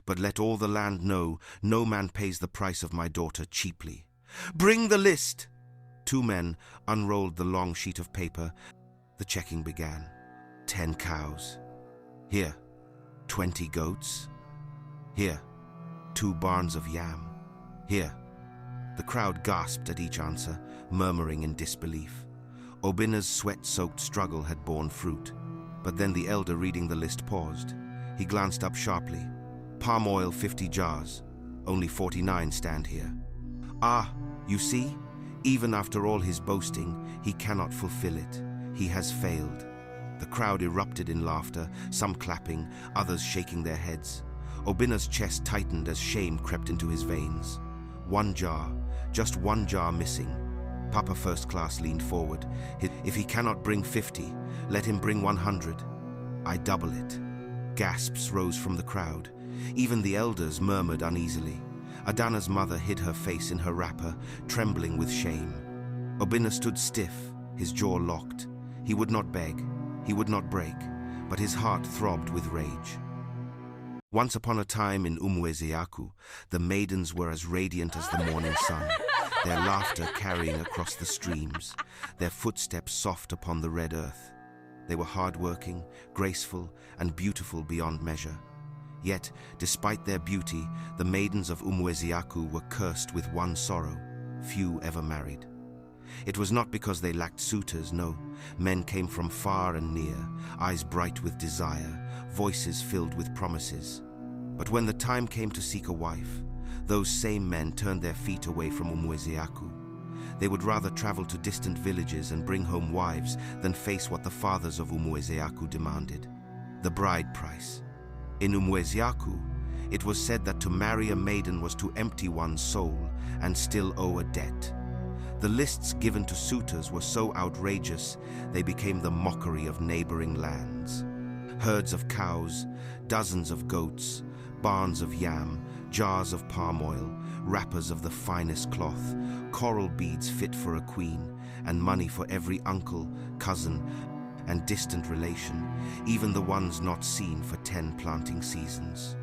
But let all the land know, no man pays the price of my daughter cheaply. Bring the list! 2 men unrolled the long sheet of paper. The checking began. 10 cows. Here, 20 goats. Here, 2 barns of yam. Here. The crowd gasped at each answer, murmuring in disbelief. Obinna's sweat-soaked struggle had borne fruit. But then the elder reading the list paused. He glanced up sharply. Palm oil 50 jars. Only 49 stand here. Ah, you see? Even after all his boasting, he cannot fulfill it. He has failed. The crowd erupted in laughter, some clapping, others shaking their heads. Obinna's chest tightened as shame crept into his veins. 1 jar, just 1 jar missing. Papa First Class leaned forward. If he cannot bring 50, let him bring 100. I double it. Gasps rose from the crowd. Even the elders murmured uneasily. Adana's mother hid her face in her wrapper, trembling with shame. Obinna stood stiff, his jaw locked. He would not beg, he would not break, but his heart throbbed with rage. Once upon a time in Umweziaku, the maidens were as radiant as the morning sun, their laughter carrying across the streams, their footsteps soft upon the red earth. They were hard-working, graceful, and beautiful beyond measure. Yet, despite their beauty, the maidens of Umweziaku were cursed with one sorrow: few ever married. It was not because they lacked suitors, no. Men came from far and near, eyes bright with desire, voices filled with promises. But when the time came to seek a wife, those same men turned their feet away from Umweziaku. They would rather travel to distant villages and bring home wives than face what the fathers of Umweziaku demanded: the bride price. In Umweziaku, it was said that to marry a maiden was to empty one's soul and still owe a debt. The lists given to suitors were so outrageous, they became the mockery of neighboring lands. Herds of cows, dozens of goats, barns of yam, jars of palm oil, wrappers of the finest cloth, coral beads fit for a queen, and money for every uncle, cousin, and distant relation, even the ones not seen for 10 planting seasons.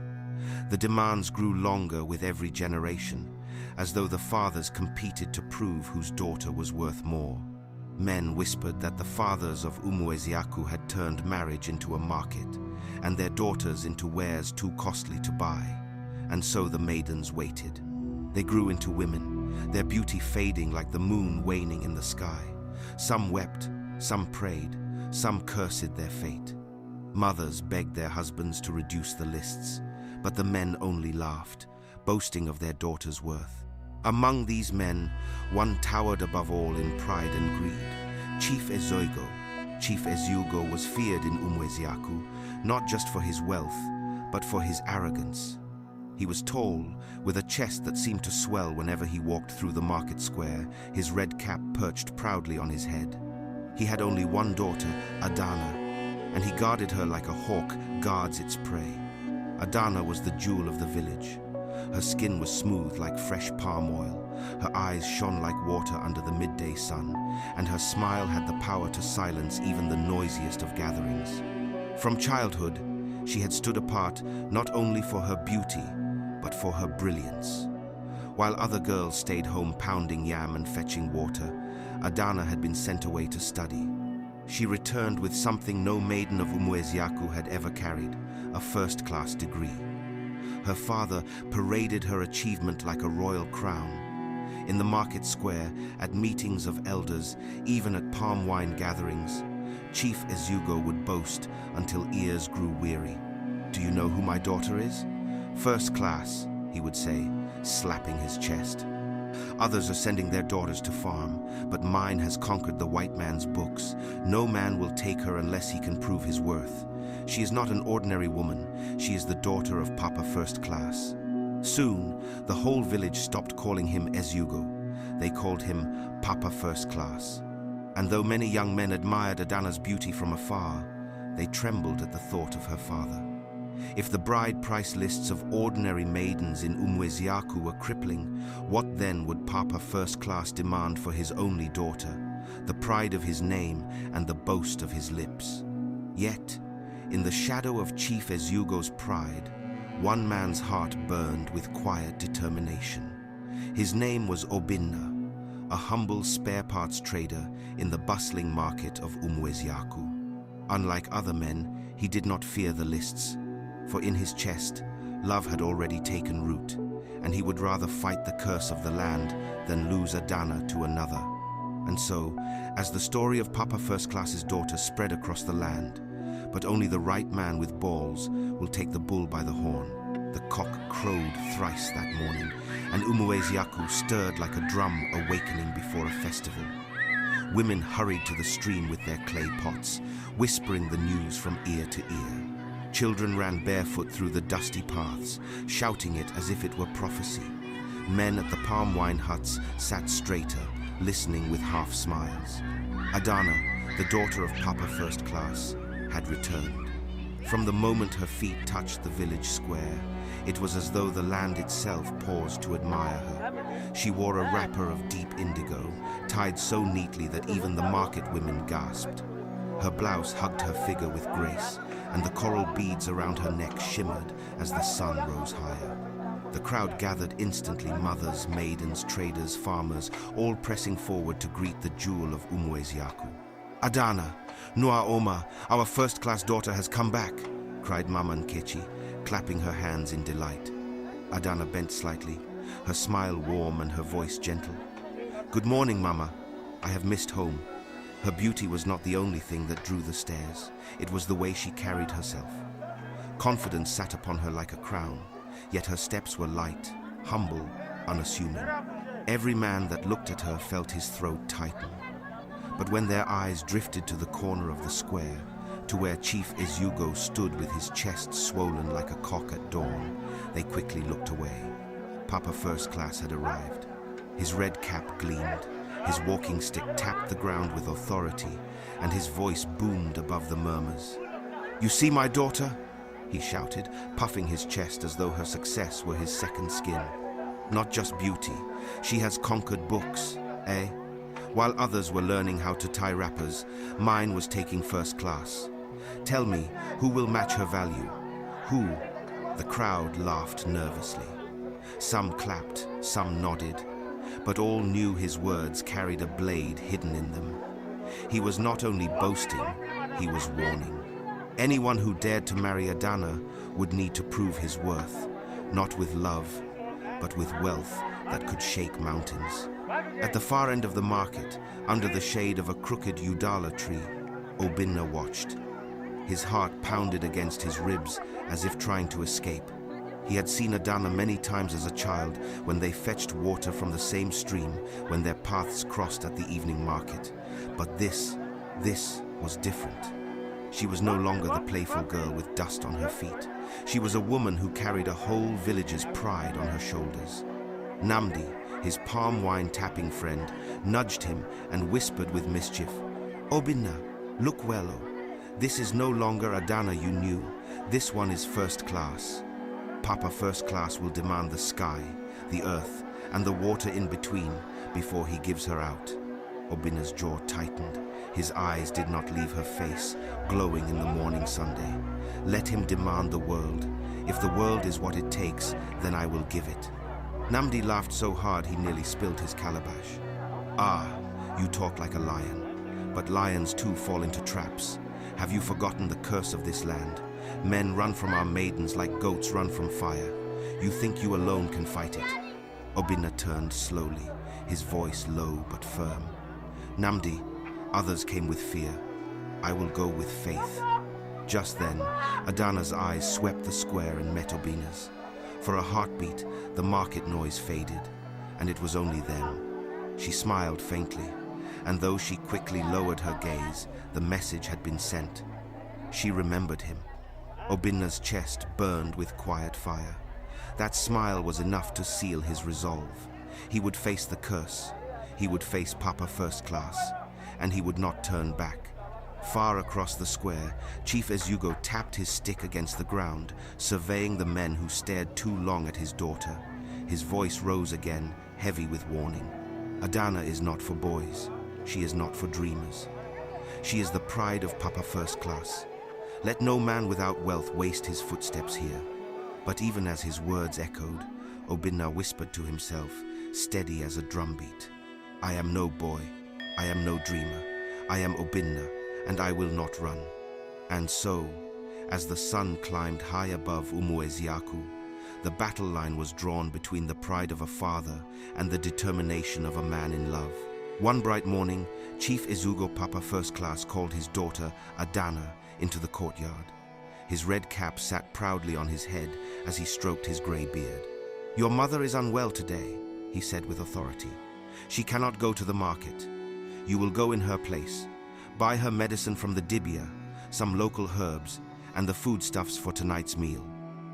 The demands grew longer with every generation, as though the fathers competed to prove whose daughter was worth more. Men whispered that the fathers of Umweziaku had turned marriage into a market, and their daughters into wares too costly to buy. And so the maidens waited. They grew into women, their beauty fading like the moon waning in the sky. Some wept, some prayed, some cursed their fate. Mothers begged their husbands to reduce the lists, but the men only laughed, boasting of their daughters' worth. Among these men, one towered above all in pride and greed: Chief Ezoigo. Chief Ezugo was feared in Umweziaku, not just for his wealth, but for his arrogance. He was tall, with a chest that seemed to swell whenever he walked through the market square, his red cap perched proudly on his head. He had only one daughter, Adana, and he guarded her like a hawk guards its prey. Adana was the jewel of the village. Her skin was smooth like fresh palm oil, her eyes shone like water under the midday sun, and her smile had the power to silence even the noisiest of gatherings. From childhood, she had stood apart not only for her beauty, but for her brilliance. While other girls stayed home pounding yam and fetching water, Adana had been sent away to study. She returned with something no maiden of Umweziaku had ever carried: a first-class degree. Her father paraded her achievement like a royal crown. In the market square, at meetings of elders, even at palm wine gatherings, Chief Ezugo would boast until ears grew weary. "Do you know who my daughter is? First class," he would say, slapping his chest. "Others are sending their daughters to farm, but mine has conquered the white man's books. No man will take her unless he can prove his worth. She is not an ordinary woman. She is the daughter of Papa First Class." Soon, the whole village stopped calling him Ezugo. They called him Papa First Class. And though many young men admired Adana's beauty from afar, they trembled at the thought of her father. If the bride price lists of ordinary maidens in Umweziaku were crippling, what then would Papa First Class demand for his only daughter, the pride of his name and the boast of his lips? Yet, in the shadow of Chief Ezugo's pride, one man's heart burned with quiet determination. His name was Obinna, a humble spare parts trader in the bustling market of Umweziaku. Unlike other men, he did not fear the lists, for in his chest, love had already taken root, and he would rather fight the curse of the land than lose Adana to another. And so, as the story of Papa First Class's daughter spread across the land, but only the right man with balls will take the bull by the horn. The cock crowed thrice that morning, and Umweziaku stirred like a drum awakening before a festival. Women hurried to the stream with their clay pots, whispering the news from ear to ear. Children ran barefoot through the dusty paths, shouting it as if it were prophecy. Men at the palm wine huts sat straighter, listening with half smiles. Adana, the daughter of Papa First Class, had returned. From the moment her feet touched the village square, it was as though the land itself paused to admire her. She wore a wrapper of deep indigo, tied so neatly that even the market women gasped. Her blouse hugged her figure with grace, and the coral beads around her neck shimmered as the sun rose higher. The crowd gathered instantly, mothers, maidens, traders, farmers, all pressing forward to greet the jewel of Umweziaku. "Adana, Nua Oma, our first-class daughter has come back," cried Mama Nkechi, clapping her hands in delight. Adana bent slightly, her smile warm and her voice gentle. "Good morning, Mama. I have missed home." Her beauty was not the only thing that drew the stares. It was the way she carried herself. Confidence sat upon her like a crown, yet her steps were light, humble, unassuming. Every man that looked at her felt his throat tighten. But when their eyes drifted to the corner of the square, to where Chief Ezugo stood with his chest swollen like a cock at dawn, they quickly looked away. Papa First Class had arrived. His red cap gleamed, his walking stick tapped the ground with authority, and his voice boomed above the murmurs. "You see my daughter?" he shouted, puffing his chest as though her success were his second skin. "Not just beauty, she has conquered books, eh? While others were learning how to tie wrappers, mine was taking first class. Tell me, who will match her value? Who?" The crowd laughed nervously. Some clapped, some nodded, but all knew his words carried a blade hidden in them. He was not only boasting, he was warning. Anyone who dared to marry Adana would need to prove his worth, not with love, but with wealth that could shake mountains. At the far end of the market, under the shade of a crooked Udala tree, Obinna watched. His heart pounded against his ribs as if trying to escape. He had seen Adana many times as a child when they fetched water from the same stream when their paths crossed at the evening market. But this was different. She was no longer the playful girl with dust on her feet. She was a woman who carried a whole village's pride on her shoulders. Namdi, his palm wine tapping friend, nudged him and whispered with mischief, "Obinna, look well. This is no longer Adana you knew. This one is first class. Papa First Class will demand the sky, the earth, and the water in between before he gives her out." Obinna's jaw tightened. His eyes did not leave her face, glowing in the morning Sunday. "Let him demand the world. If the world is what it takes, then I will give it." Namdi laughed so hard he nearly spilled his calabash. "Ah, you talk like a lion. But lions too fall into traps. Have you forgotten the curse of this land? Men run from our maidens like goats run from fire. You think you alone can fight it?" Obinna turned slowly, his voice low but firm. "Namdi, others came with fear. I will go with faith." Just then, Adana's eyes swept the square and met Obinna's. For a heartbeat, the market noise faded, and it was only then. She smiled faintly, and though she quickly lowered her gaze, the message had been sent. She remembered him. Obinna's chest burned with quiet fire. That smile was enough to seal his resolve. He would face the curse. He would face Papa First Class, and he would not turn back. Far across the square, Chief Ezugo tapped his stick against the ground, surveying the men who stared too long at his daughter. His voice rose again, heavy with warning. "Adana is not for boys. She is not for dreamers. She is the pride of Papa First Class. Let no man without wealth waste his footsteps here. But even as his words echoed, Obinna whispered to himself, steady as a drumbeat, I am no boy, I am no dreamer, I am Obinna, and I will not run. And so, as the sun climbed high above Umueziaku, the battle line was drawn between the pride of a father and the determination of a man in love. One bright morning, Chief Ezugo Papa First Class called his daughter, Adana, into the courtyard. His red cap sat proudly on his head as he stroked his grey beard. Your mother is unwell today, he said with authority. She cannot go to the market. You will go in her place. Buy her medicine from the dibia, some local herbs, and the foodstuffs for tonight's meal.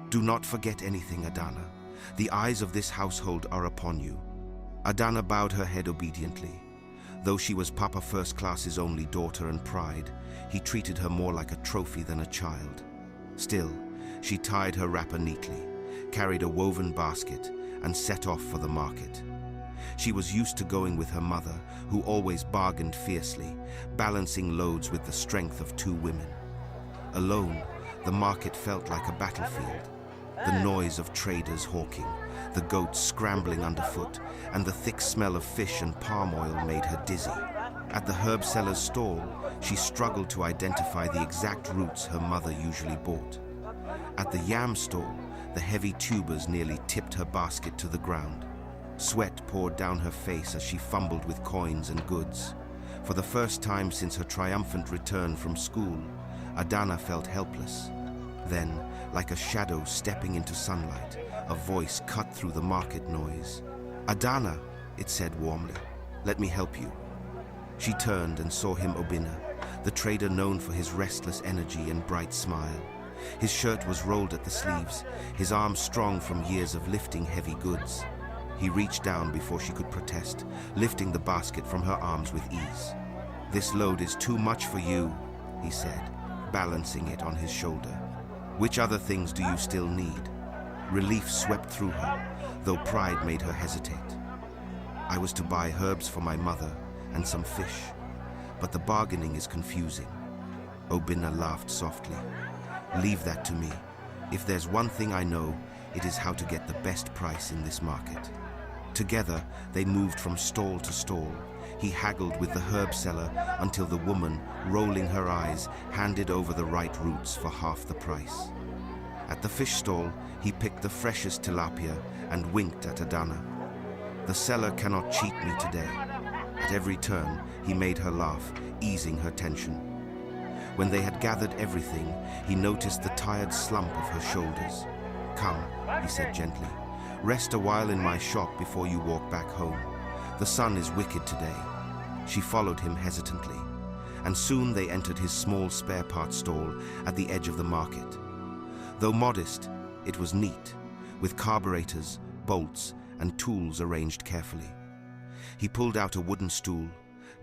Do not forget anything, Adana. The eyes of this household are upon you. Adana bowed her head obediently. Though she was Papa First Class's only daughter and pride, he treated her more like a trophy than a child. Still, she tied her wrapper neatly, carried a woven basket, and set off for the market. She was used to going with her mother, who always bargained fiercely, balancing loads with the strength of two women. Alone, the market felt like a battlefield. The noise of traders hawking, the goats scrambling underfoot, and the thick smell of fish and palm oil made her dizzy. At the herb seller's stall, she struggled to identify the exact roots her mother usually bought. At the yam stall, the heavy tubers nearly tipped her basket to the ground. Sweat poured down her face as she fumbled with coins and goods. For the first time since her triumphant return from school, Adana felt helpless. Then, like a shadow stepping into sunlight, a voice cut through the market noise. Adana, it said warmly, let me help you. She turned and saw him Obinna, the trader known for his restless energy and bright smile. His shirt was rolled at the sleeves, his arms strong from years of lifting heavy goods. He reached down before she could protest, lifting the basket from her arms with ease. This load is too much for you, he said, balancing it on his shoulder. Which other things do you still need? Relief swept through her, though pride made her hesitate. I was to buy herbs for my mother and some fish, but the bargaining is confusing. Obinna laughed softly. Leave that to me. If there's one thing I know, it is how to get the best price in this market. Together, they moved from stall to stall. He haggled with the herb seller until the woman, rolling her eyes, handed over the right roots for half the price. At the fish stall, he picked the freshest tilapia and winked at Adana. The seller cannot cheat me today. At every turn, he made her laugh, easing her tension. When they had gathered everything, he noticed the tired slump of her shoulders. Come, he said gently, rest a while in my shop before you walk back home. The sun is wicked today. She followed him hesitantly, and soon they entered his small spare parts stall at the edge of the market. Though modest, it was neat, with carburetors, bolts, and tools arranged carefully. He pulled out a wooden stool,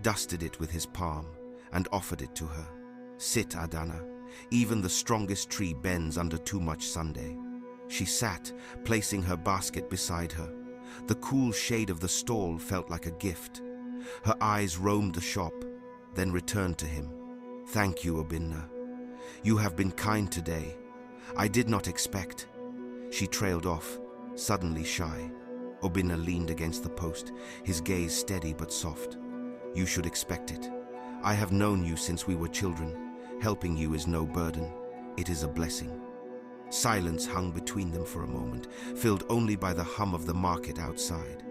dusted it with his palm, and offered it to her. Sit, Adana. Even the strongest tree bends under too much Sunday. She sat, placing her basket beside her. The cool shade of the stall felt like a gift. Her eyes roamed the shop, then returned to him. Thank you, Obinna. You have been kind today. I did not expect. She trailed off, suddenly shy. Obinna leaned against the post, his gaze steady but soft. You should expect it. I have known you since we were children. Helping you is no burden. It is a blessing. Silence hung between them for a moment, filled only by the hum of the market outside.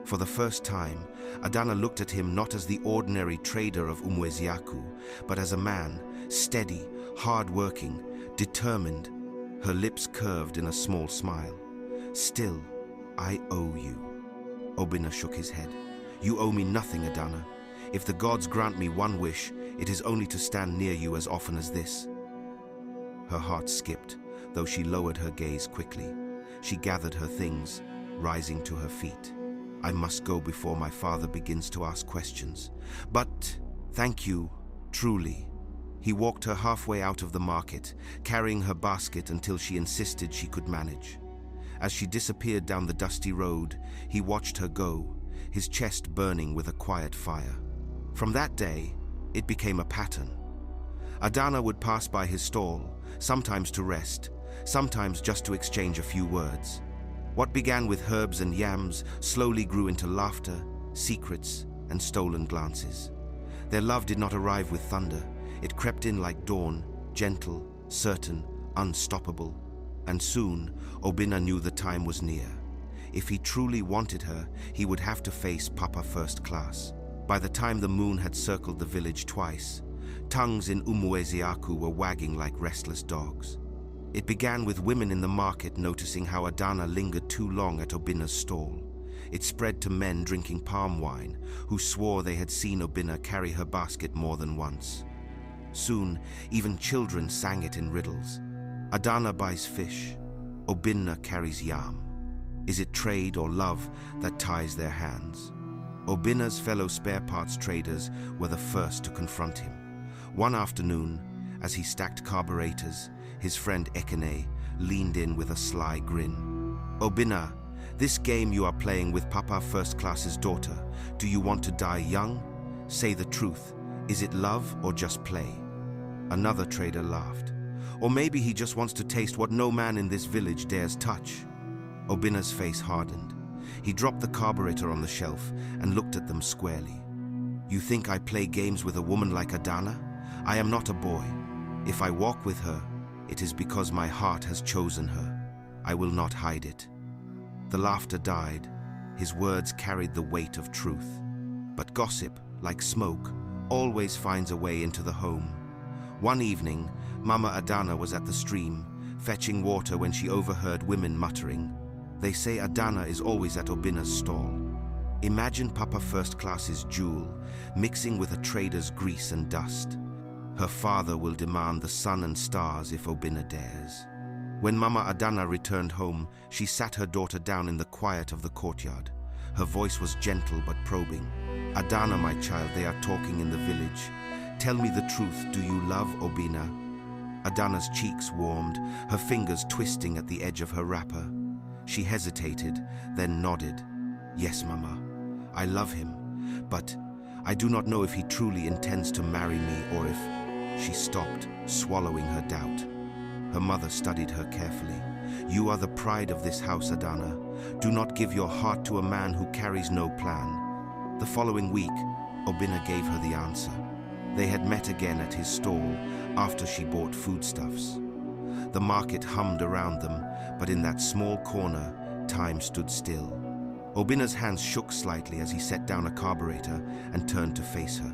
For the first time, Adana looked at him not as the ordinary trader of Umueziaku, but as a man, steady, hard-working, determined. Her lips curved in a small smile. Still, I owe you. Obinna shook his head. You owe me nothing, Adana. If the gods grant me one wish, it is only to stand near you as often as this. Her heart skipped, though she lowered her gaze quickly. She gathered her things, rising to her feet. I must go before my father begins to ask questions. But, thank you, truly. He walked her halfway out of the market, carrying her basket until she insisted she could manage. As she disappeared down the dusty road, he watched her go, his chest burning with a quiet fire. From that day, it became a pattern. Adana would pass by his stall, sometimes to rest, sometimes just to exchange a few words. What began with herbs and yams slowly grew into laughter, secrets, and stolen glances. Their love did not arrive with thunder. It crept in like dawn, gentle, certain, unstoppable. And soon, Obinna knew the time was near. If he truly wanted her, he would have to face Papa First Class. By the time the moon had circled the village twice, tongues in Umueziaku were wagging like restless dogs. It began with women in the market noticing how Adana lingered too long at Obinna's stall. It spread to men drinking palm wine, who swore they had seen Obinna carry her basket more than once. Soon, even children sang it in riddles. Adana buys fish, Obinna carries yam. Is it trade or love that ties their hands? Obinna's fellow spare parts traders were the first to confront him. One afternoon, as he stacked carburetors, his friend Ekene leaned in with a sly grin. Obinna, this game you are playing with Papa First Class's daughter, do you want to die young? Say the truth. Is it love or just play? Another trader laughed. Or maybe he just wants to taste what no man in this village dares touch. Obinna's face hardened. He dropped the carburetor on the shelf and looked at them squarely. You think I play games with a woman like Adana? I am not a boy. If I walk with her, it is because my heart has chosen her. I will not hide it. The laughter died. His words carried the weight of truth. But gossip, like smoke, always finds a way into the home. One evening, Mama Adana was at the stream, fetching water when she overheard women muttering. They say Adana is always at Obinna's stall. Imagine Papa First Class's jewel, mixing with a trader's grease and dust. Her father will demand the sun and stars if Obinna dares. When Mama Adana returned home, she sat her daughter down in the quiet of the courtyard. Her voice was gentle but probing. Adana, my child, they are talking in the village. Tell me the truth, do you love Obinna? Adana's cheeks warmed, her fingers twisting at the edge of her wrapper. She hesitated, then nodded. Yes, Mama, I love him, but I do not know if he truly intends to marry me or if... She stopped, swallowing her doubt. Her mother studied her carefully. You are the pride of this house, Adana. Do not give your heart to a man who carries no plan. The following week, Obinna gave her the answer. They had met again at his stall after she bought foodstuffs. The market hummed around them, but in that small corner, time stood still. Obinna's hands shook slightly as he set down a carburetor and turned to face her.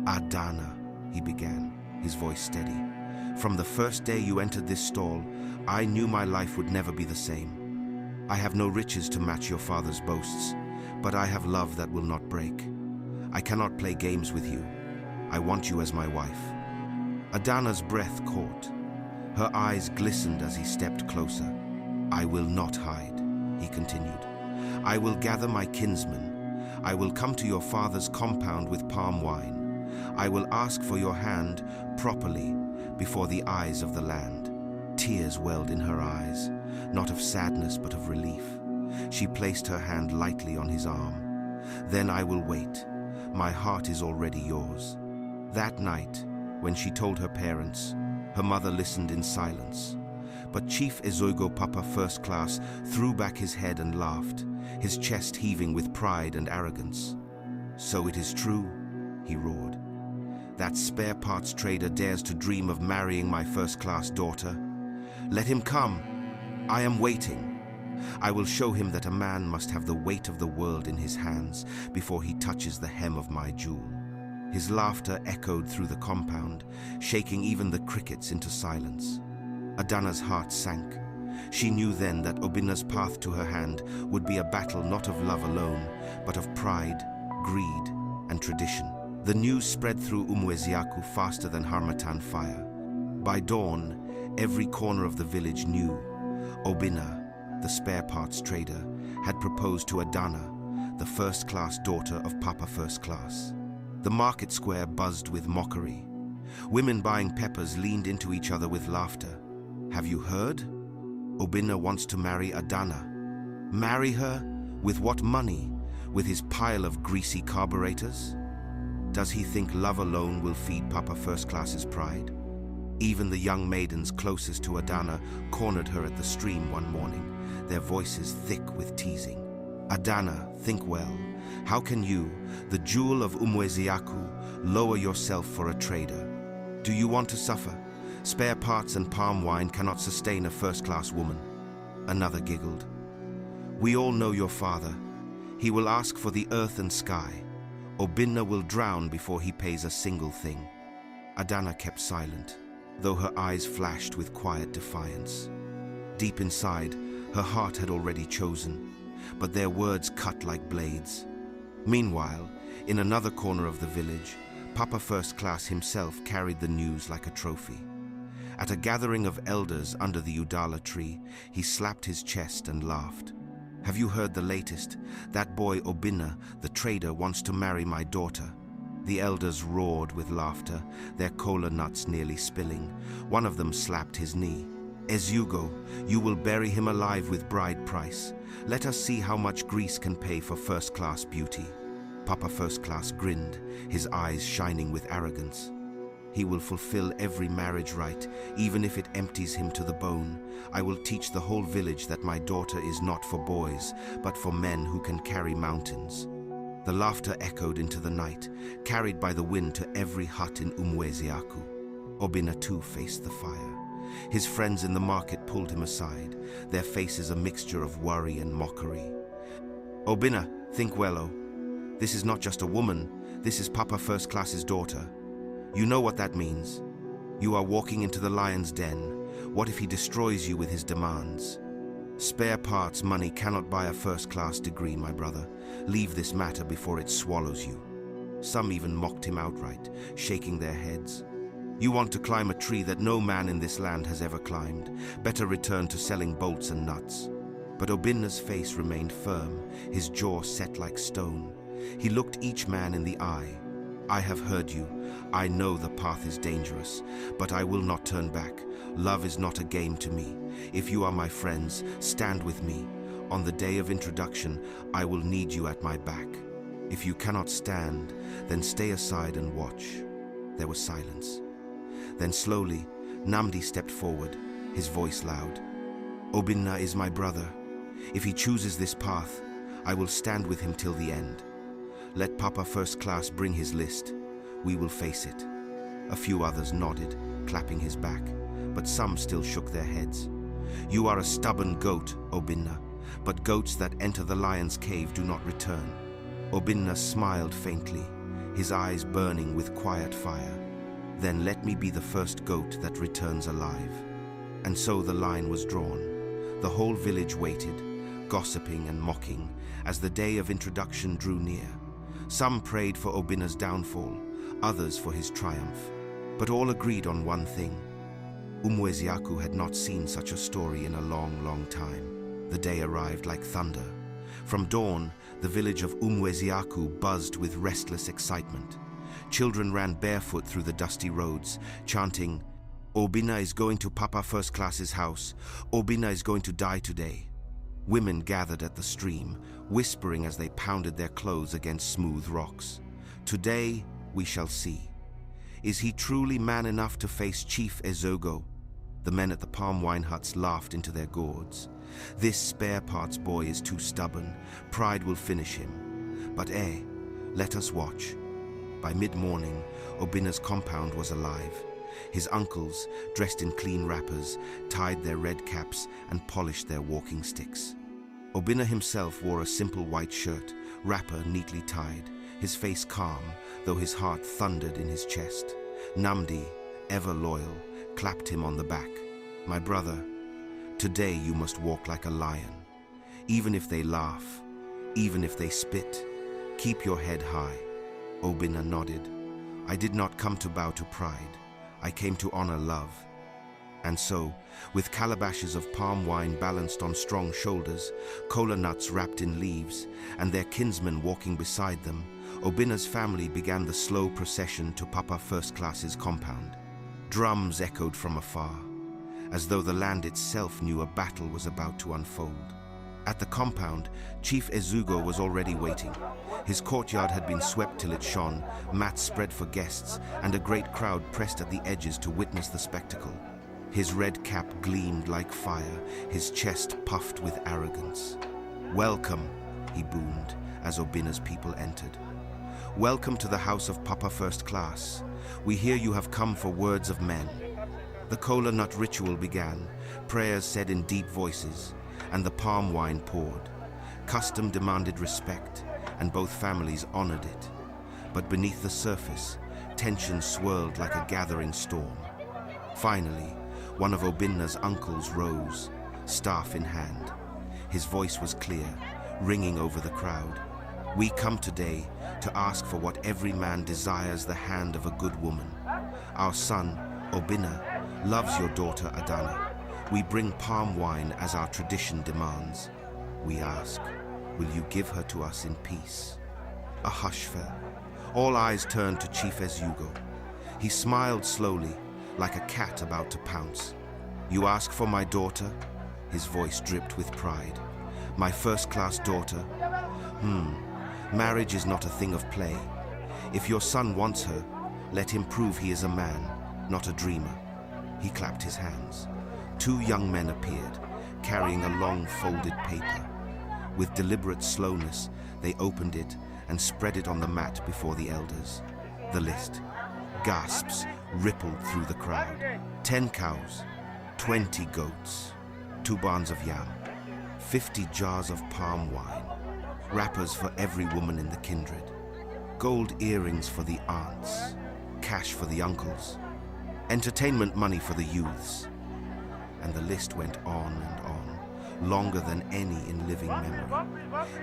Adana, he began, his voice steady. From the first day you entered this stall, I knew my life would never be the same. I have no riches to match your father's boasts, but I have love that will not break. I cannot play games with you. I want you as my wife. Adana's breath caught. Her eyes glistened as he stepped closer. I will not hide, he continued. I will gather my kinsmen. I will come to your father's compound with palm wine. I will ask for your hand properly before the eyes of the land. Tears welled in her eyes, not of sadness but of relief. She placed her hand lightly on his arm. Then I will wait. My heart is already yours. That night, when she told her parents, her mother listened in silence. But Chief Ezoigo Papa First Class threw back his head and laughed, his chest heaving with pride and arrogance. So it is true, he roared. That spare parts trader dares to dream of marrying my first-class daughter. Let him come. I am waiting. I will show him that a man must have the weight of the world in his hands before he touches the hem of my jewel. His laughter echoed through the compound, shaking even the crickets into silence. Adana's heart sank. She knew then that Obinna's path to her hand would be a battle not of love alone, but of pride, greed, and tradition. The news spread through Umueziaku faster than Harmattan fire. By dawn, every corner of the village knew Obinna, the spare parts trader, had proposed to Adana, the first-class daughter of Papa First Class. The market square buzzed with mockery. Women buying peppers leaned into each other with laughter. Have you heard? Obinna wants to marry Adana. Marry her? With what money? With his pile of greasy carburetors? Does he think love alone will feed Papa First Class's pride? Even the young maidens closest to Adana cornered her at the stream one morning, their voices thick with teasing. Adana, think well. How can you, the jewel of Umweziaku, lower yourself for a trader? Do you want to suffer? Spare parts and palm wine cannot sustain a first-class woman. Another giggled. We all know your father. He will ask for the earth and sky. Obinna will drown before he pays a single thing. Adana kept silent, though her eyes flashed with quiet defiance. Deep inside, her heart had already chosen, but their words cut like blades. Meanwhile, in another corner of the village, Papa First Class himself carried the news like a trophy. At a gathering of elders under the Udala tree, he slapped his chest and laughed. Have you heard the latest? That boy Obinna, the trader, wants to marry my daughter. The elders roared with laughter, their kola nuts nearly spilling. One of them slapped his knee. Ezugo, you will bury him alive with bride price. Let us see how much Greece can pay for first-class beauty. Papa First Class grinned, his eyes shining with arrogance. He will fulfill every marriage rite, even if it empties him to the bone. I will teach the whole village that my daughter is not for boys, but for men who can carry mountains. The laughter echoed into the night, carried by the wind to every hut in Umweziaku. Obinna too faced the fire. His friends in the market pulled him aside, their faces a mixture of worry and mockery. Obinna, think well, oh. This is not just a woman, this is Papa First Class's daughter. You know what that means. You are walking into the lion's den. What if he destroys you with his demands? Spare parts money cannot buy a first-class degree, my brother. Leave this matter before it swallows you. Some even mocked him outright, shaking their heads. You want to climb a tree that no man in this land has ever climbed. Better return to selling bolts and nuts. But Obinna's face remained firm, his jaw set like stone. He looked each man in the eye. I have heard you. I know the path is dangerous, but I will not turn back. Love is not a game to me. If you are my friends, stand with me. On the day of introduction, I will need you at my back. If you cannot stand, then stay aside and watch. There was silence. Then slowly, Namdi stepped forward, his voice loud. Obinna is my brother. If he chooses this path, I will stand with him till the end. Let Papa First Class bring his list. We will face it. A few others nodded, clapping his back, but some still shook their heads. You are a stubborn goat, Obinna, but goats that enter the lion's cave do not return. Obinna smiled faintly, his eyes burning with quiet fire. Then let me be the first goat that returns alive. And so the line was drawn. The whole village waited, gossiping and mocking, as the day of introduction drew near. Some prayed for Obinna's downfall, others for his triumph. But all agreed on one thing. Umweziaku had not seen such a story in a long, long time. The day arrived like thunder. From dawn, the village of Umweziaku buzzed with restless excitement. Children ran barefoot through the dusty roads, chanting, Obinna is going to Papa First Class's house. Obinna is going to die today. Women gathered at the stream, whispering as they pounded their clothes against smooth rocks. Today, we shall see. Is he truly man enough to face Chief Ezogo? The men at the palm wine huts laughed into their gourds. This spare parts boy is too stubborn. Pride will finish him. But let us watch. By mid-morning, Obinna's compound was alive. His uncles, dressed in clean wrappers, tied their red caps and polished their walking sticks. Obinna himself wore a simple white shirt, wrapper neatly tied, his face calm, though his heart thundered in his chest. Namdi, ever loyal, clapped him on the back. My brother, today you must walk like a lion. Even if they laugh, even if they spit, keep your head high. Obinna nodded. I did not come to bow to pride. I came to honor love. And so, with calabashes of palm wine balanced on strong shoulders, kola nuts wrapped in leaves, and their kinsmen walking beside them, Obinna's family began the slow procession to Papa First Class's compound. Drums echoed from afar, as though the land itself knew a battle was about to unfold. At the compound, Chief Ezugo was already waiting. His courtyard had been swept till it shone, mats spread for guests, and a great crowd pressed at the edges to witness the spectacle. His red cap gleamed like fire, his chest puffed with arrogance. "Welcome," he boomed as Obinna's people entered. "Welcome to the house of Papa First Class. We hear you have come for words of men." The kola nut ritual began, prayers said in deep voices, and the palm wine poured. Custom demanded respect, and both families honored it. But beneath the surface, tension swirled like a gathering storm. Finally, one of Obinna's uncles rose, staff in hand. His voice was clear, ringing over the crowd. "We come today to ask for what every man desires, the hand of a good woman. Our son, Obinna, loves your daughter Adana. We bring palm wine as our tradition demands. We ask, will you give her to us in peace?" A hush fell. All eyes turned to Chief Ezugo. He smiled slowly, like a cat about to pounce. "You ask for my daughter?" His voice dripped with pride. "My first-class daughter? Marriage is not a thing of play. If your son wants her, let him prove he is a man, not a dreamer." He clapped his hands. Two young men appeared, carrying a long folded paper. With deliberate slowness, they opened it and spread it on the mat before the elders. The list. Gasps rippled through the crowd. 10 cows, 20 goats, 2 barns of yam, 50 jars of palm wine, wrappers for every woman in the kindred, gold earrings for the aunts, cash for the uncles, entertainment money for the youths. And the list went on and on, longer than any in living memory.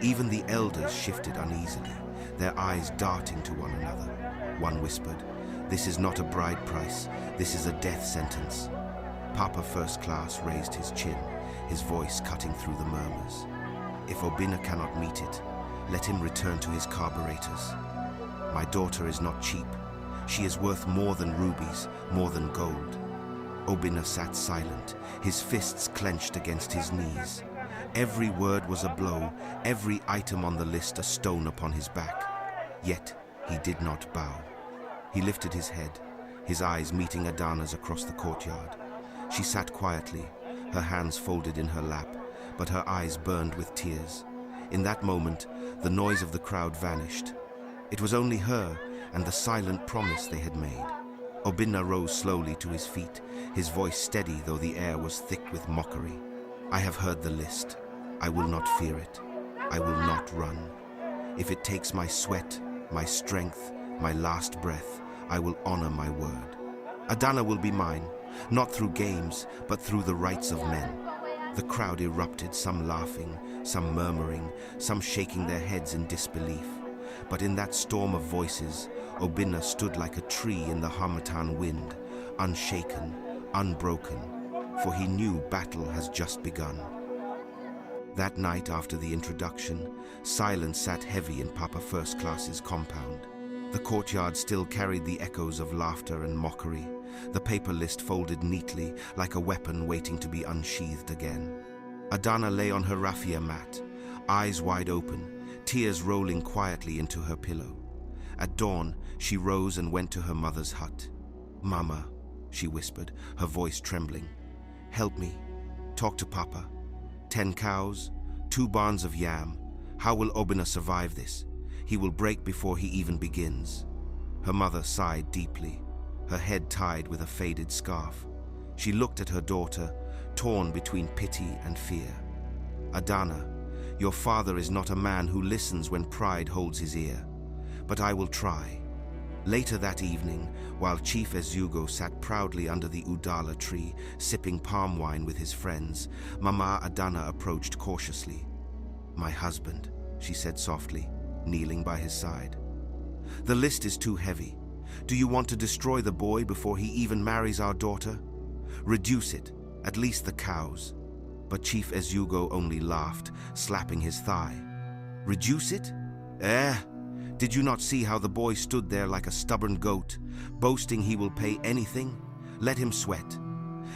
Even the elders shifted uneasily, their eyes darting to one another. One whispered, "This is not a bride price, this is a death sentence." Papa First Class raised his chin, his voice cutting through the murmurs. "If Obinna cannot meet it, let him return to his carburetors. My daughter is not cheap. She is worth more than rubies, more than gold." Obinna sat silent, his fists clenched against his knees. Every word was a blow, every item on the list a stone upon his back. Yet he did not bow. He lifted his head, his eyes meeting Adana's across the courtyard. She sat quietly, her hands folded in her lap, but her eyes burned with tears. In that moment, the noise of the crowd vanished. It was only her and the silent promise they had made. Obinna rose slowly to his feet, his voice steady though the air was thick with mockery. "I have heard the list. I will not fear it. I will not run. If it takes my sweat, my strength, my last breath, I will honor my word. Adana will be mine, not through games, but through the rights of men." The crowd erupted, some laughing, some murmuring, some shaking their heads in disbelief. But in that storm of voices, Obinna stood like a tree in the harmattan wind, unshaken, unbroken, for he knew battle has just begun. That night after the introduction, silence sat heavy in Papa First Class's compound. The courtyard still carried the echoes of laughter and mockery, the paper list folded neatly like a weapon waiting to be unsheathed again. Adana lay on her raffia mat, eyes wide open, tears rolling quietly into her pillow. At dawn, she rose and went to her mother's hut. "Mama," she whispered, her voice trembling. "Help me. Talk to Papa. 10 cows, 2 barns of yam. How will Obinna survive this? He will break before he even begins." Her mother sighed deeply, her head tied with a faded scarf. She looked at her daughter, torn between pity and fear. "Adana, your father is not a man who listens when pride holds his ear. But I will try." Later that evening, while Chief Ezugo sat proudly under the udala tree, sipping palm wine with his friends, Mama Adana approached cautiously. "My husband," she said softly, kneeling by his side. "The list is too heavy. Do you want to destroy the boy before he even marries our daughter? Reduce it, at least the cows." But Chief Ezugo only laughed, slapping his thigh. "Reduce it? Did you not see how the boy stood there like a stubborn goat, boasting he will pay anything? Let him sweat.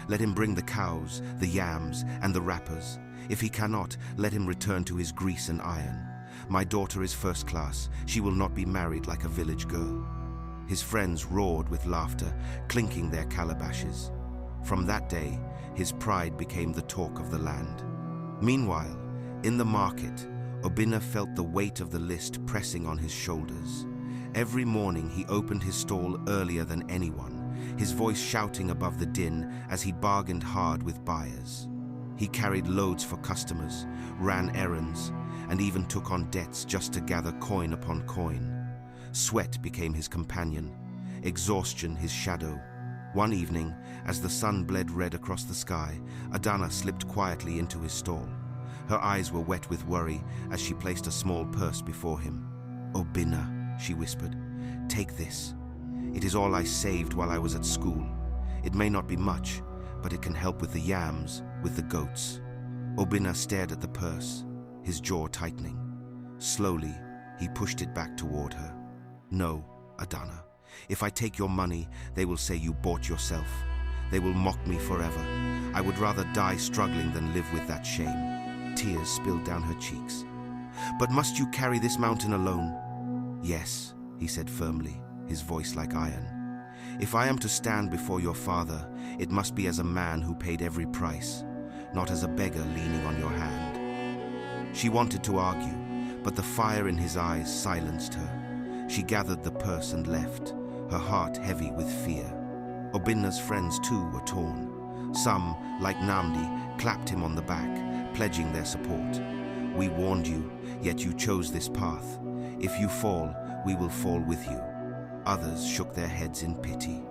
Let him bring the cows, the yams, and the wrappers. If he cannot, let him return to his grease and iron. My daughter is first class. She will not be married like a village girl." His friends roared with laughter, clinking their calabashes. From that day, his pride became the talk of the land. Meanwhile, in the market, Obinna felt the weight of the list pressing on his shoulders. Every morning he opened his stall earlier than anyone, his voice shouting above the din as he bargained hard with buyers. He carried loads for customers, ran errands, and even took on debts just to gather coin upon coin. Sweat became his companion, exhaustion his shadow. One evening, as the sun bled red across the sky, Adana slipped quietly into his stall. Her eyes were wet with worry as she placed a small purse before him. "Obinna," she whispered, "take this. It is all I saved while I was at school. It may not be much, but it can help with the yams, with the goats." Obinna stared at the purse, his jaw tightening. Slowly, he pushed it back toward her. "No, Adana. If I take your money, they will say you bought yourself. They will mock me forever. I would rather die struggling than live with that shame." Tears spilled down her cheeks. "But must you carry this mountain alone?" "Yes," he said firmly, his voice like iron. "If I am to stand before your father, it must be as a man who paid every price, not as a beggar leaning on your hand." She wanted to argue, but the fire in his eyes silenced her. She gathered the purse and left, her heart heavy with fear. Obinna's friends too were torn. Some, like Namdi, clapped him on the back, pledging their support. "We warned you, yet you chose this path. If you fall, we will fall with you." Others shook their heads in pity.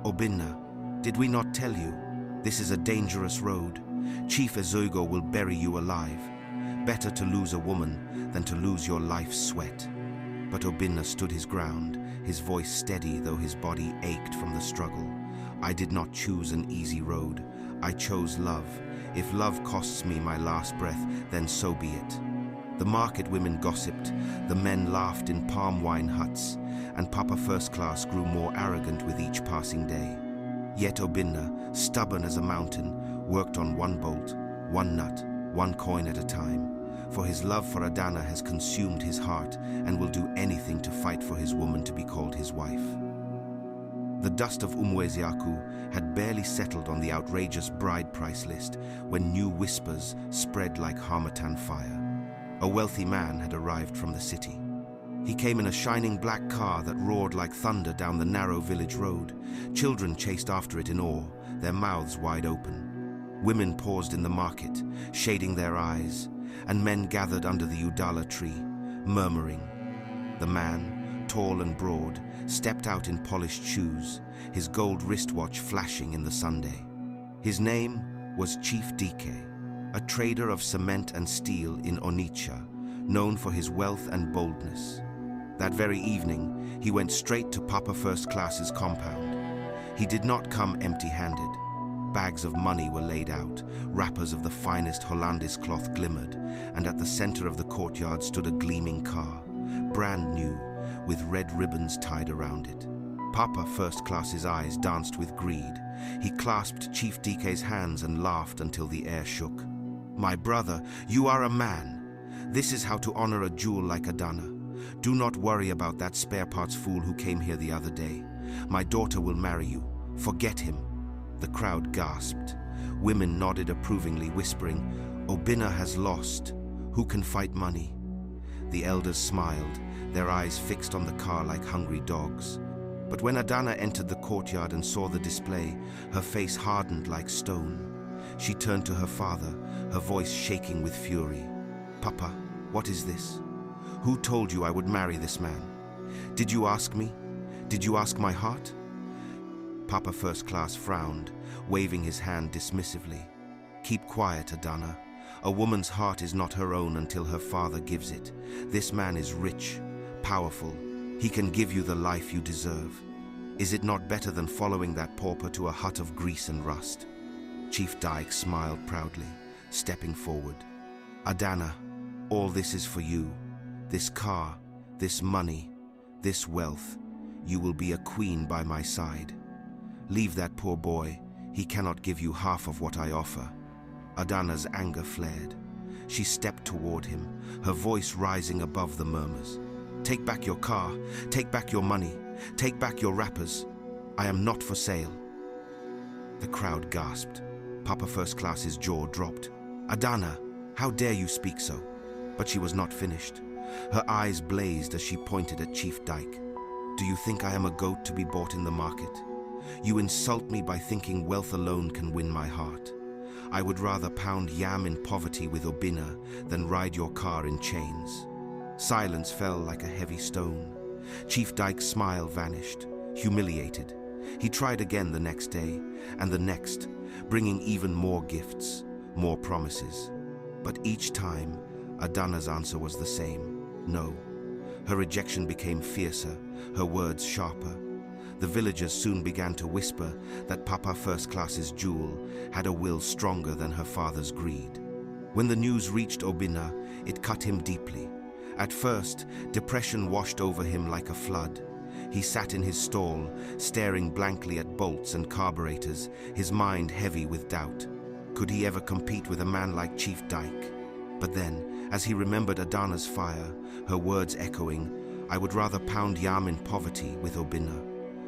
"Obinna, did we not tell you? This is a dangerous road. Chief Ezogo will bury you alive. Better to lose a woman than to lose your life's sweat." But Obinna stood his ground, his voice steady though his body ached from the struggle. "I did not choose an easy road. I chose love. If love costs me my last breath, then so be it." The market women gossiped, the men laughed in palm wine huts, and Papa First Class grew more arrogant with each passing day. Yet Obinna, stubborn as a mountain, worked on one bolt, one nut, one coin at a time. For his love for Adana has consumed his heart and will do anything to fight for his woman to be called his wife. The dust of Umweziaku had barely settled on the outrageous bride price list when new whispers spread like harmattan fire. A wealthy man had arrived from the city. He came in a shining black car that roared like thunder down the narrow village road. Children chased after it in awe, their mouths wide open. Women paused in the market, shading their eyes, and men gathered under the Udala tree, murmuring. The man, tall and broad, stepped out in polished shoes, his gold wristwatch flashing in the Sunday. His name was Chief Dike, a trader of cement and steel in Onitsha, known for his wealth and boldness. That very evening, he went straight to Papa First Class's compound. He did not come empty-handed. Bags of money were laid out, wrappers of the finest Hollandaise cloth glimmered, and at the center of the courtyard stood a gleaming car, brand new, with red ribbons tied around it. Papa First Class's eyes danced with greed. He clasped Chief Dike's hands and laughed until the air shook. "My brother, you are a man. This is how to honor a jewel like Adana. Do not worry about that spare parts fool who came here the other day. My daughter will marry you. Forget him." The crowd gasped. Women nodded approvingly, whispering, "Obinna has lost. Who can fight money?" The elders smiled, their eyes fixed on the car like hungry dogs. But when Adana entered the courtyard and saw the display, her face hardened like stone. She turned to her father, her voice shaking with fury. "Papa, what is this? Who told you I would marry this man? Did you ask me? Did you ask my heart?" Papa First Class frowned, waving his hand dismissively. "Keep quiet, Adana. A woman's heart is not her own until her father gives it. This man is rich, powerful. He can give you the life you deserve. Is it not better than following that pauper to a hut of grease and rust?" Chief Dike smiled proudly, stepping forward. "Adana, all this is for you. This car, this money, this wealth. You will be a queen by my side. Leave that poor boy. He cannot give you half of what I offer." Adana's anger flared. She stepped toward him, her voice rising above the murmurs. "Take back your car, take back your money, take back your wrappers. I am not for sale." The crowd gasped. Papa First Class's jaw dropped. "Adana, how dare you speak so?" But she was not finished. Her eyes blazed as she pointed at Chief Dyke. "Do you think I am a goat to be bought in the market? You insult me by thinking wealth alone can win my heart. I would rather pound yam in poverty with Obinna than ride your car in chains." Silence fell like a heavy stone. Chief Dyke's smile vanished, humiliated. He tried again the next day, and the next, bringing even more gifts, more promises. But each time, Adana's answer was the same: no. Her rejection became fiercer, her words sharper. The villagers soon began to whisper that Papa First Class's jewel had a will stronger than her father's greed. When the news reached Obinna, it cut him deeply. At first, depression washed over him like a flood. He sat in his stall, staring blankly at bolts and carburetors, his mind heavy with doubt. Could he ever compete with a man like Chief Dyke? But then, as he remembered Adana's fire, her words echoing, "I would rather pound yam in poverty with Obinna,"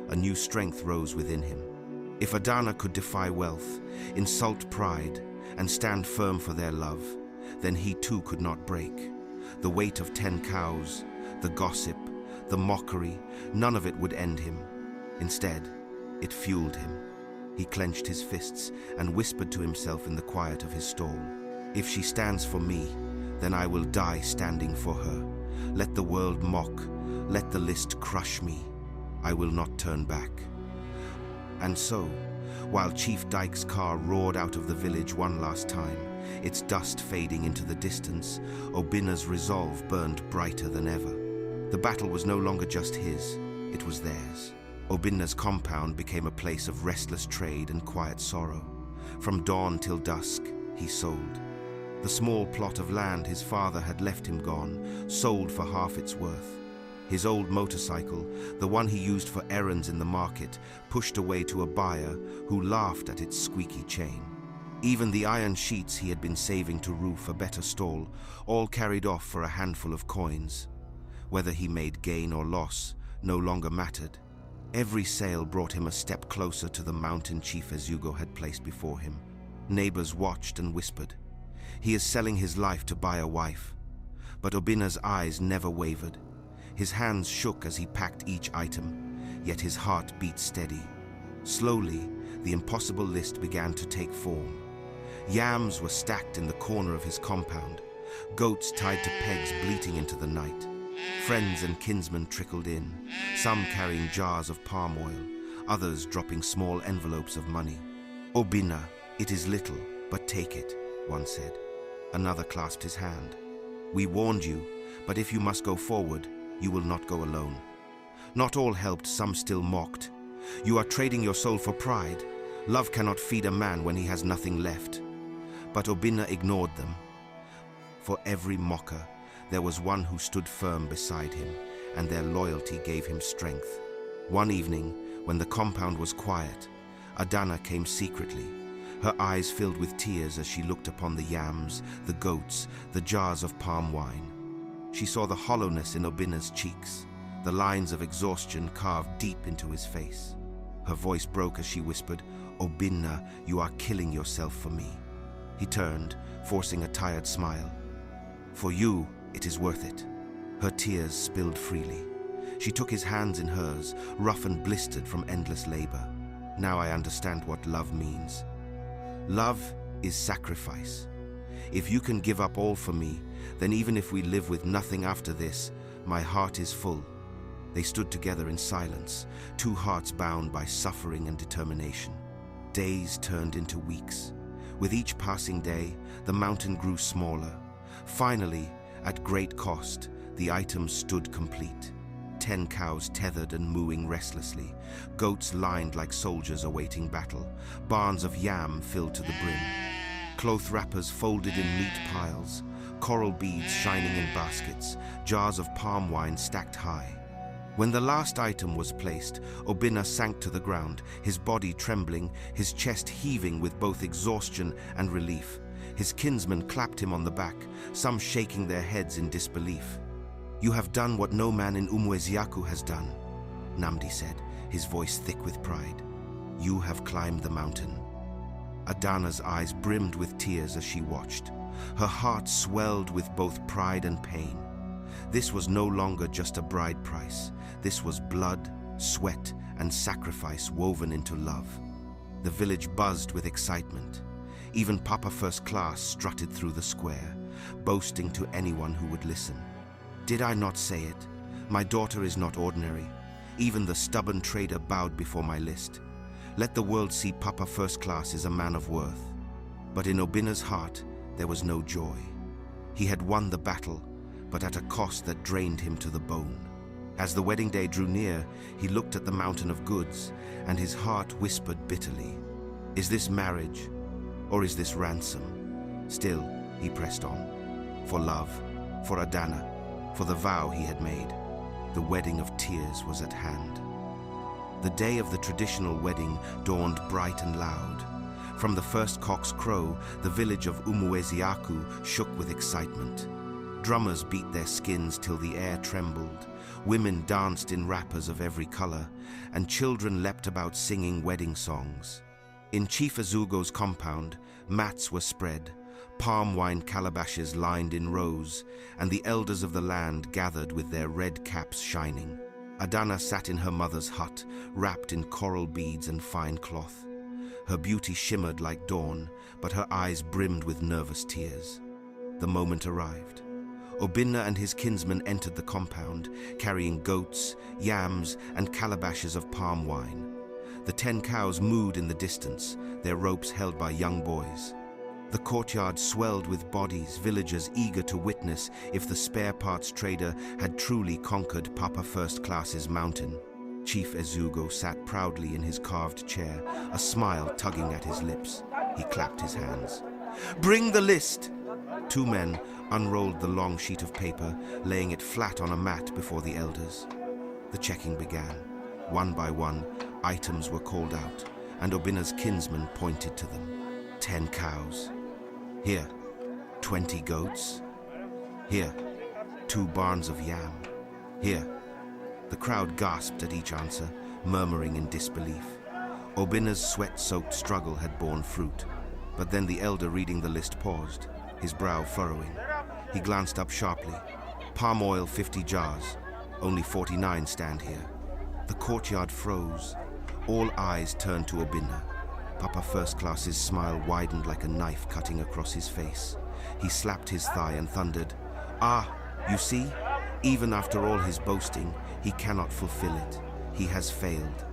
a new strength rose within him. If Adana could defy wealth, insult pride, and stand firm for their love, then he too could not break. The weight of 10 cows, the gossip, the mockery, none of it would end him. Instead, it fueled him. He clenched his fists and whispered to himself in the quiet of his stall, "If she stands for me, then I will die standing for her. Let the world mock, let the list crush me. I will not turn back." And so, while Chief Dyke's car roared out of the village one last time, its dust fading into the distance, Obinna's resolve burned brighter than ever. The battle was no longer just his, it was theirs. Obinna's compound became a place of restless trade and quiet sorrow. From dawn till dusk, he sold. The small plot of land his father had left him gone, sold for half its worth. His old motorcycle, the one he used for errands in the market, pushed away to a buyer who laughed at its squeaky chain. Even the iron sheets he had been saving to roof a better stall, all carried off for a handful of coins. Whether he made gain or loss no longer mattered. Every sale brought him a step closer to the mountain Chief Ezugo had placed before him. Neighbors watched and whispered, "He is selling his life to buy a wife." But Obinna's eyes never wavered. His hands shook as he packed each item, yet his heart beat steady. Slowly, the impossible list began to take form. Yams were stacked in the corner of his compound, goats tied to pegs bleating into the night. Friends and kinsmen trickled in, some carrying jars of palm oil, others dropping small envelopes of money. "Obinna, it is little, but take it," one said. Another clasped his hand. "We warned you, but if you must go forward, you will not go alone." Not all helped, some still mocked. "You are trading your soul for pride. Love cannot feed a man when he has nothing left." But Obinna ignored them. For every mocker, there was one who stood firm beside him, and their loyalty gave him strength. One evening, when the compound was quiet, Adana came secretly. Her eyes filled with tears as she looked upon the yams, the goats, the jars of palm wine. She saw the hollowness in Obinna's cheeks, the lines of exhaustion carved deep into his face. Her voice broke as she whispered, "Obinna, you are killing yourself for me." He turned, forcing a tired smile. "For you, it is worth it." Her tears spilled freely. She took his hands in hers, rough and blistered from endless labor. "Now I understand what love means. Love is sacrifice. If you can give up all for me, then even if we live with nothing after this, my heart is full." They stood together in silence, two hearts bound by suffering and determination. Days turned into weeks. With each passing day, the mountain grew smaller. Finally, at great cost, the items stood complete. 10 cows tethered and mooing restlessly, goats lined like soldiers awaiting battle, barns of yam filled to the brim, cloth wrappers folded in neat piles, coral beads shining in baskets, jars of palm wine stacked high. When the last item was placed, Obinna sank to the ground, his body trembling, his chest heaving with both exhaustion and relief. His kinsmen clapped him on the back, some shaking their heads in disbelief. "You have done what no man in Umweziaku has done," Namdi said, his voice thick with pride. "You have climbed the mountain." Adana's eyes brimmed with tears as she watched. Her heart swelled with both pride and pain. This was no longer just a bride price. This was blood, sweat, and sacrifice woven into love. The village buzzed with excitement. Even Papa First Class strutted through the square, boasting to anyone who would listen. "Did I not say it? My daughter is not ordinary. Even the stubborn trader bowed before my list. Let the world see Papa First Class is a man of worth." But in Obinna's heart, there was no joy. He had won the battle, but at a cost that drained him to the bone. As the wedding day drew near, he looked at the mountain of goods, and his heart whispered bitterly, "Is this marriage, or is this ransom?" Still, he pressed on. For love, for Adana, for the vow he had made. The wedding of tears was at hand. The day of the traditional wedding dawned bright and loud. From the first cock's crow, the village of Umweziaku shook with excitement. Drummers beat their skins till the air trembled. Women danced in wrappers of every color, and children leapt about singing wedding songs. In Chief Azugo's compound, mats were spread, palm wine calabashes lined in rows, and the elders of the land gathered with their red caps shining. Adana sat in her mother's hut, wrapped in coral beads and fine cloth. Her beauty shimmered like dawn, but her eyes brimmed with nervous tears. The moment arrived. Obinna and his kinsmen entered the compound, carrying goats, yams, and calabashes of palm wine. The 10 cows mooed in the distance, their ropes held by young boys. The courtyard swelled with bodies, villagers eager to witness if the spare parts trader had truly conquered Papa First Class's mountain. Chief Ezugo sat proudly in his carved chair, a smile tugging at his lips. He clapped his hands. "Bring the list!" 2 men unrolled the long sheet of paper, laying it flat on a mat before the elders. The checking began. One by one, items were called out, and Obinna's kinsmen pointed to them. 10 cows. Here, 20 goats. Here, 2 barns of yam. Here. The crowd gasped at each answer, murmuring in disbelief. Obinna's sweat-soaked struggle had borne fruit, but then the elder reading the list paused, his brow furrowing. He glanced up sharply. "Palm oil 50 jars. Only 49 stand here." The courtyard froze. All eyes turned to Obinna. Papa First Class's smile widened like a knife cutting across his face. He slapped his thigh and thundered, "Ah, you see? Even after all his boasting, he cannot fulfill it. He has failed."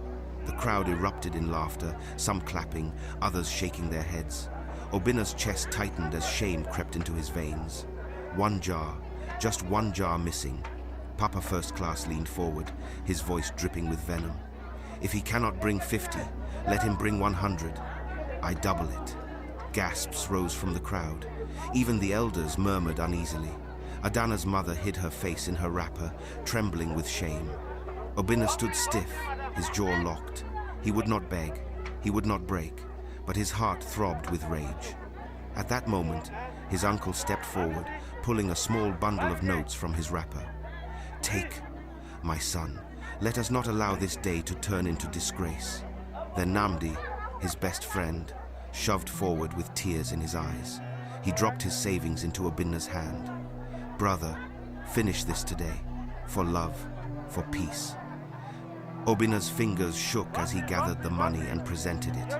The crowd erupted in laughter, some clapping, others shaking their heads. Obinna's chest tightened as shame crept into his veins. 1 jar, just 1 jar missing. Papa First Class leaned forward, his voice dripping with venom. "If he cannot bring 50, let him bring 100. I double it." Gasps rose from the crowd. Even the elders murmured uneasily. Adana's mother hid her face in her wrapper, trembling with shame. Obinna stood stiff, his jaw locked. He would not beg, he would not break, but his heart throbbed with rage. At that moment, his uncle stepped forward, pulling a small bundle of notes from his wrapper. "Take, my son. Let us not allow this day to turn into disgrace." Then Namdi, his best friend, shoved forward with tears in his eyes. He dropped his savings into Obinna's hand. "Brother, finish this today, for love, for peace." Obinna's fingers shook as he gathered the money and presented it.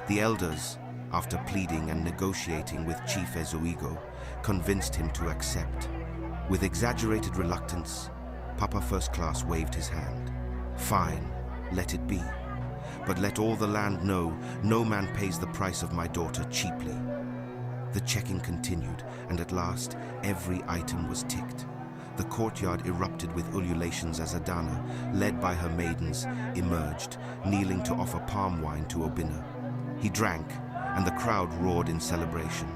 The elders, after pleading and negotiating with Chief Ezuigo, convinced him to accept. With exaggerated reluctance, Papa First Class waved his hand. "Fine, let it be. But let all the land know no man pays the price of my daughter cheaply." The checking continued, and at last every item was ticked. The courtyard erupted with ululations as Adana, led by her maidens, emerged, kneeling to offer palm wine to Obinna. He drank, and the crowd roared in celebration.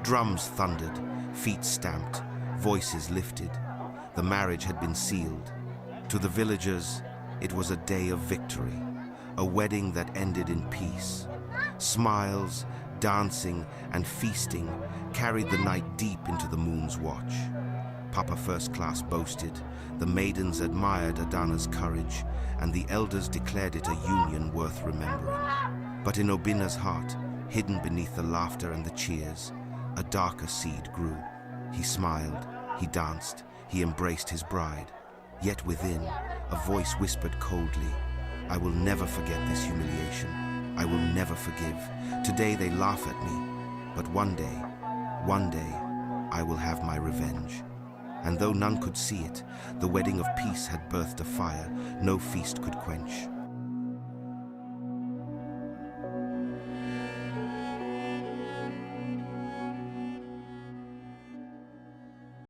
Drums thundered, feet stamped, voices lifted. The marriage had been sealed. To the villagers, it was a day of victory, a wedding that ended in peace. Smiles, dancing and feasting, carried the night deep into the moon's watch. Papa First Class boasted, the maidens admired Adana's courage, and the elders declared it a union worth remembering. But in Obinna's heart, hidden beneath the laughter and the cheers, a darker seed grew. He smiled, he danced, he embraced his bride. Yet within, a voice whispered coldly, "I will never forget this humiliation. I will never forgive. Today they laugh at me, but one day, I will have my revenge." And though none could see it, the wedding of peace had birthed a fire no feast could quench.